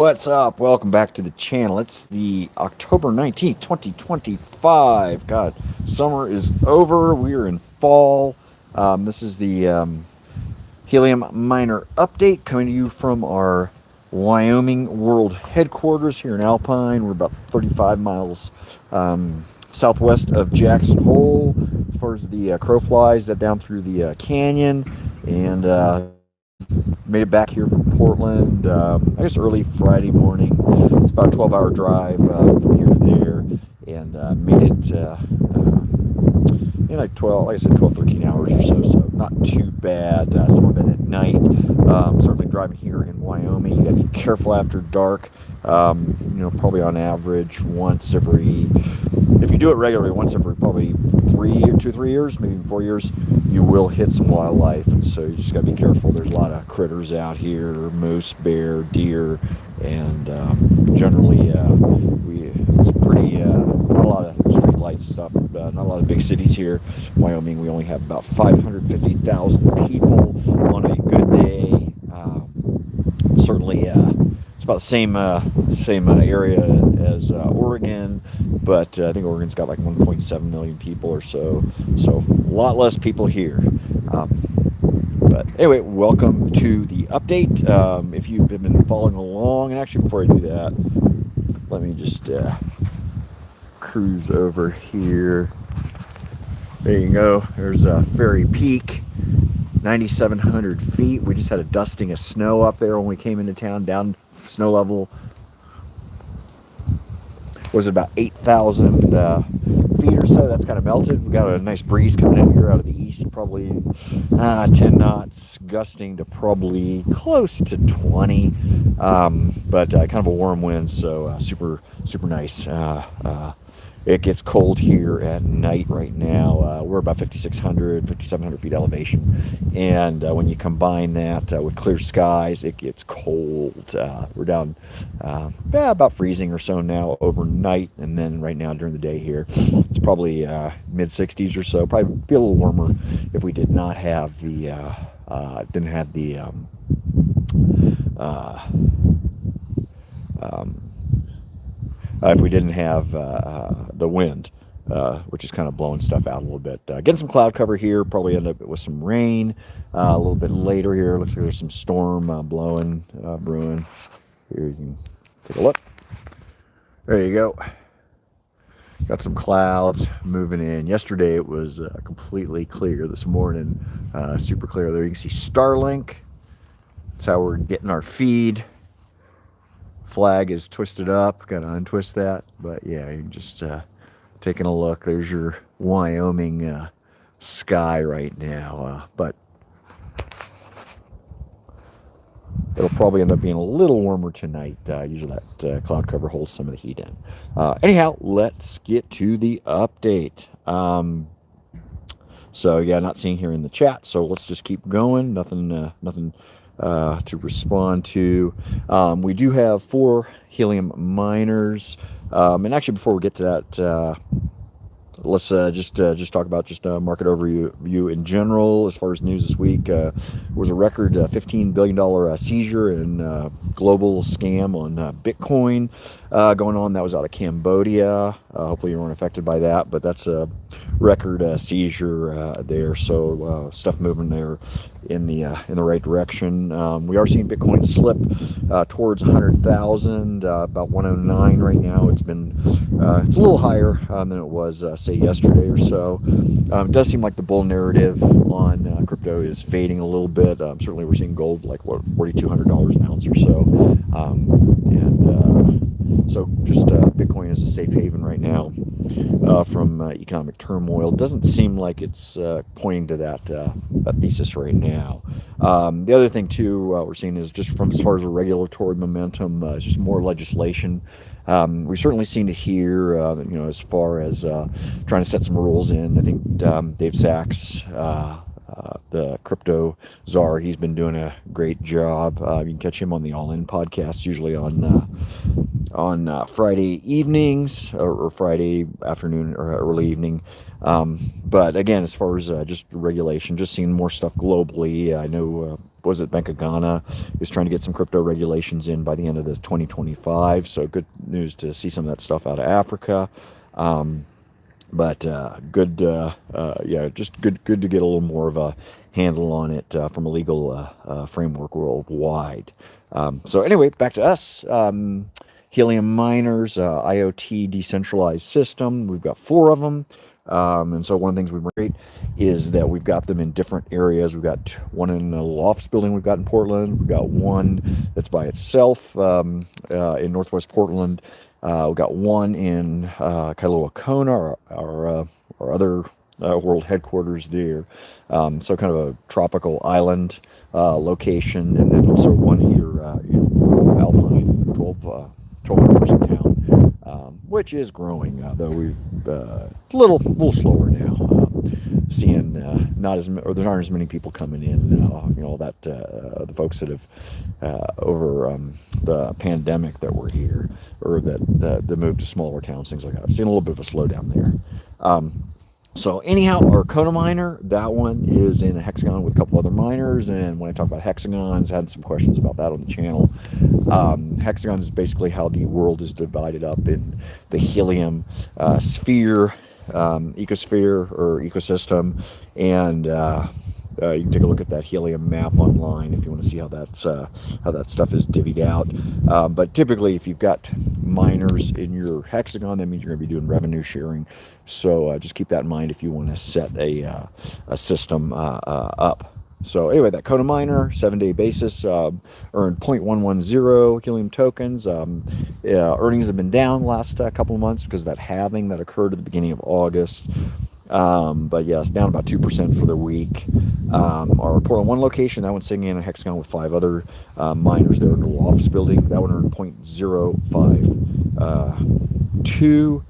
What's up? Welcome back to the channel. It's the October 19th, 2025. God, summer is over. We are in fall. This is the Helium Miner update coming to you from our Wyoming World Headquarters here in Alpine. We're about 35 miles southwest of Jackson Hole. As far as the crow flies, that down through the canyon. And made it back here from Portland, I guess early Friday morning. It's about a 12-hour drive from here to there, and made it in like 12, like I said, 12, 13 hours or so, so not too bad. Some of it at night. Certainly driving here in Wyoming, you gotta be careful after dark. Probably on average once every, if you do it regularly, once every probably 3 years, maybe 4 years, you will hit some wildlife, and so you just got to be careful. There's a lot of critters out here: moose, bear, deer, and generally it's pretty not a lot of street light stuff. Not a lot of big cities here. Wyoming, we only have about 550,000 people on a good day. Certainly, it's about the same area as Oregon, but I think Oregon's got like 1.7 million people or so, so a lot less people here. But anyway, welcome to the update. If you've been following along, and actually before I do that, let me just cruise over here. There you go. There's Ferry Peak, 9,700 feet. We just had a dusting of snow up there when we came into town. Down snow level was about 8,000 feet or so. That's kind of melted. We got a nice breeze coming in here out of the east, probably 10 knots, gusting to probably close to 20, but kind of a warm wind, so super nice. It gets cold here at night right now. We're about 5,700 feet elevation. And when you combine that with clear skies, it gets cold. We're down about freezing or so now overnight. And then right now during the day here, it's probably mid 60s or so. Probably be a little warmer if we did not have the, if we didn't have the wind, which is kind of blowing stuff out a little bit. Getting some cloud cover here, probably end up with some rain a little bit later here. Looks like there's some storm brewing. Here you can take a look. There you go. Got some clouds moving in. Yesterday it was completely clear. This morning, super clear. There you can see Starlink. That's how we're getting our feed. Flag is twisted up, gotta untwist that, but yeah, you're just taking a look. There's your Wyoming sky right now, but it'll probably end up being a little warmer tonight. Usually that cloud cover holds some of the heat in. Anyhow, let's get to the update. So yeah, not seeing here in the chat, so let's just keep going. Nothing to respond to. We do have 4 helium miners, and actually before we get to that, let's just talk about just market overview in general. As far as news this week, was a record $15 billion seizure and global scam on Bitcoin going on. That was out of Cambodia. Hopefully you weren't affected by that, but that's a record seizure there. So stuff moving there in the right direction. We are seeing Bitcoin slip towards 100,000, about 109 right now. It's a little higher than it was say yesterday or so. It does seem like the bull narrative on crypto is fading a little bit. Certainly we're seeing gold like what, $4,200 an ounce or so, so just Bitcoin is a safe haven right now from economic turmoil. Doesn't seem like it's pointing to that thesis right now. The other thing too we're seeing is just from as far as the regulatory momentum, just more legislation. We've certainly seen it here, as far as trying to set some rules in. I think Dave Sachs, the crypto czar, he's been doing a great job. You can catch him on the All In podcast, usually on Friday evenings or Friday afternoon or early evening. But again, as far as just regulation, just seeing more stuff globally. I know was it Bank of Ghana is trying to get some crypto regulations in by the end of the 2025. So good news to see some of that stuff out of Africa. But good, yeah, just good to get a little more of a handle on it from a legal framework worldwide. So anyway, back to us. Helium miners, IoT decentralized system. We've got 4 of them. And so one of the things we rate is that we've got them in different areas. We've got one in a little office building we've got in Portland. We've got one that's by itself in Northwest Portland. We've got one in Kailua Kona, our other world headquarters there. So kind of a tropical island location, and then also one here in Alpine, 1,200 person town, which is growing, though we've a little slower now. Seeing not as or there aren't as many people coming in. That the folks that have over the pandemic that were here, or that moved to smaller towns, things like that. I've seen a little bit of a slowdown there. So anyhow, our Kona miner, that one is in a hexagon with a couple other miners. And when I talk about hexagons, I had some questions about that on the channel. Hexagons is basically how the world is divided up in the helium sphere, ecosphere or ecosystem. And you can take a look at that helium map online if you want to see how that stuff is divvied out. But typically, if you've got miners in your hexagon, that means you're going to be doing revenue sharing. So just keep that in mind if you want to set a system up. So anyway, that Kona miner, 7-day basis, earned 0.110 helium tokens. Earnings have been down the last couple of months because of that halving that occurred at the beginning of August. But yes, down about 2% for the week. Our Portland 1 location, that one's sitting in a hexagon with 5 other miners there in a little office building. That one earned 0.052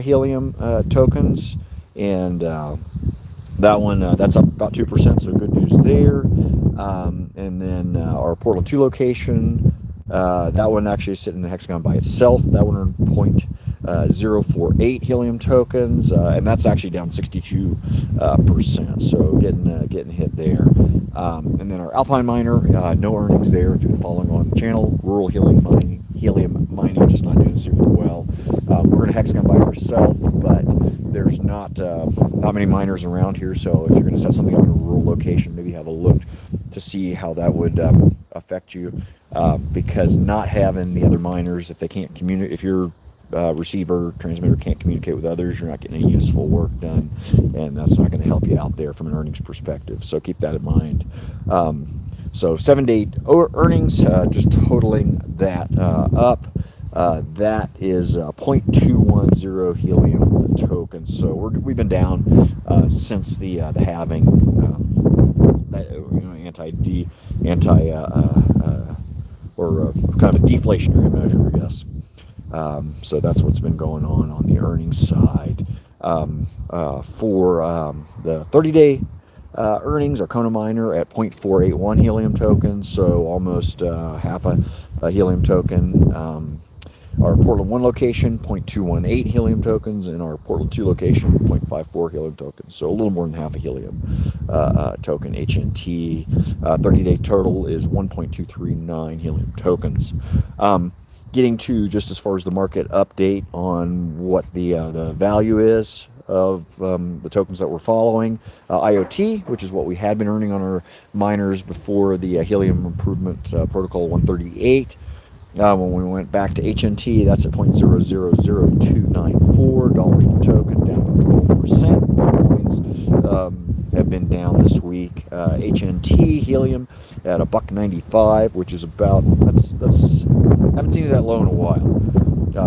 helium tokens, and that one that's up about 2%, so good news there. And then our Portland 2 location, that one actually is sitting in a hexagon by itself. That one earned 0.048 helium tokens, and that's actually down 62%. So getting hit there. And then our Alpine miner, no earnings there. If you're following on the channel, rural helium mining, just not doing super well. We're in a hexagon by ourselves, but there's not many miners around here. So if you're going to set something up in a rural location, maybe have a look to see how that would affect you, because not having the other miners, if they can't communicate, if your receiver transmitter can't communicate with others, you're not getting any useful work done, and that's not going to help you out there from an earnings perspective. So keep that in mind. So 7-day earnings, just totaling that up, that is 0.210 helium tokens. So we've been down since the halving, or kind of a deflationary measure, I guess. So that's what's been going on the earnings side. For the 30-day earnings, our Kona miner at 0.481 helium tokens, so almost half a helium token. Our Portland 1 location, 0.218 helium tokens, and our Portland 2 location, 0.54 helium tokens, so a little more than half a helium token. HNT 30-day total is 1.239 helium tokens. Getting to just as far as the market update on what the value is of the tokens that we're following. IoT, which is what we had been earning on our miners before the Helium Improvement Protocol 138. When we went back to HNT, that's at $0.000294 per token, down about 12%. Bitcoins have been down this week. HNT Helium at $1.95, which is about that's haven't seen that low in a while.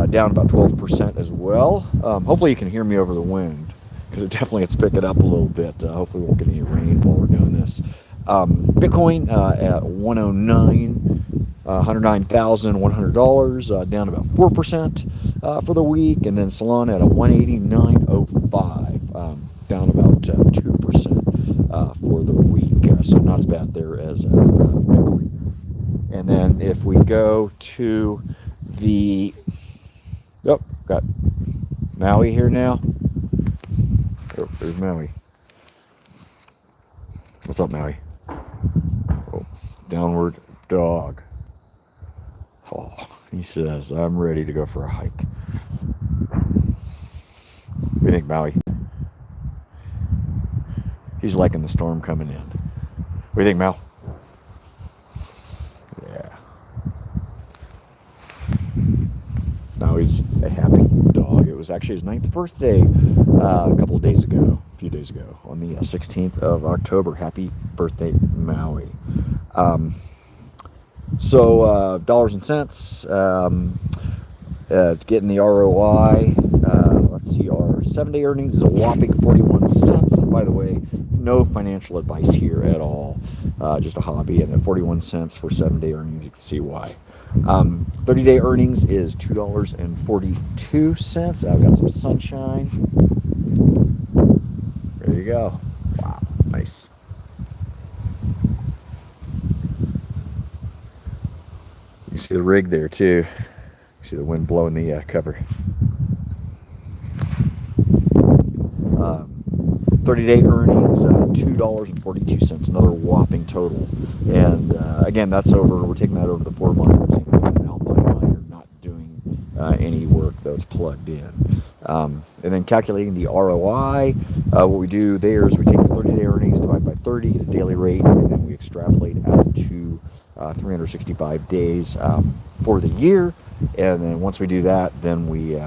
Down about 12% as well. Hopefully you can hear me over the wind, because it definitely it's picking up a little bit. Hopefully we won't get any rain while we're doing this. Bitcoin at $109,100, down about 4% for the week, and then Solana at a 189.05, down about 2% for the week. So not as bad there as Bitcoin. And then if we go to the got Maui here now. Oh, there's Maui. What's up, Maui? Oh. Downward dog. Oh, he says, I'm ready to go for a hike. What do you think, Maui? He's liking the storm coming in. What do you think, Mal? Yeah. Now he's a happy dog. It was actually his 9th birthday a couple of days ago, a few days ago, on the 16th of October. Happy birthday, Maui. So dollars and cents, getting the ROI. Let's see, our 7-day earnings is a whopping 41 cents. And by the way, no financial advice here at all, just a hobby. And at 41 cents for 7-day earnings, you can see why. 30-day earnings is $2.42. I've got some sunshine. There you go. Wow, nice. You see the rig there too. You see the wind blowing the cover. 30-day earnings, $2.42, another whopping total. And again, that's over. We're taking that over the 4 miners. An outline miner not doing any work though it's plugged in. And then calculating the ROI. What we do there is we take the 30-day earnings, divide by 30, the daily rate, and then we extrapolate out to 365 days for the year. And then once we do that, then we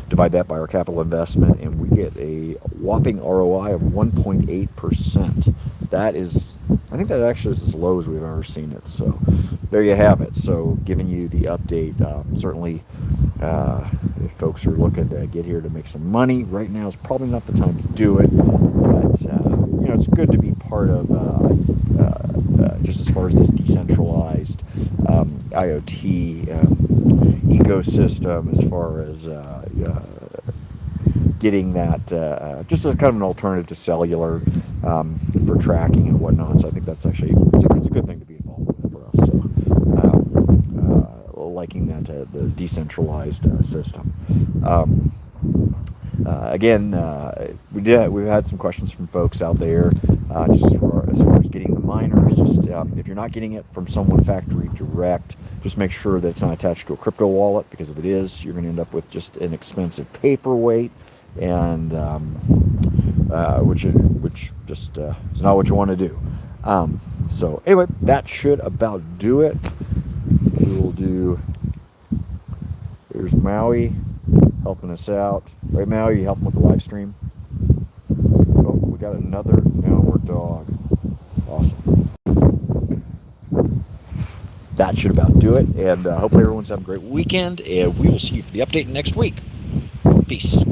divide that by our capital investment, and we get a whopping ROI of 1.8%. That is, I think that actually is as low as we've ever seen it. So there you have it. So giving you the update. Certainly, if folks are looking to get here to make some money, right now is probably not the time to do it. But it's good to be part of just as far as this decentralized IoT ecosystem, as far as getting that just as kind of an alternative to cellular for tracking and whatnot. So I think that's actually it's a good thing to be involved with for us. So liking that the decentralized system. Again, we've had some questions from folks out there, just as far as getting the miners. Just if you're not getting it from someone factory direct, just make sure that it's not attached to a crypto wallet, because if it is, you're going to end up with just an expensive paperweight, and which just is not what you want to do. So anyway, that should about do it. We will do. Here's Maui helping us out. Right, Maui, you helping with the live stream? Oh, we got another downward dog. Awesome. That should about do it. And hopefully everyone's having a great weekend. And we will see you for the update next week. Peace.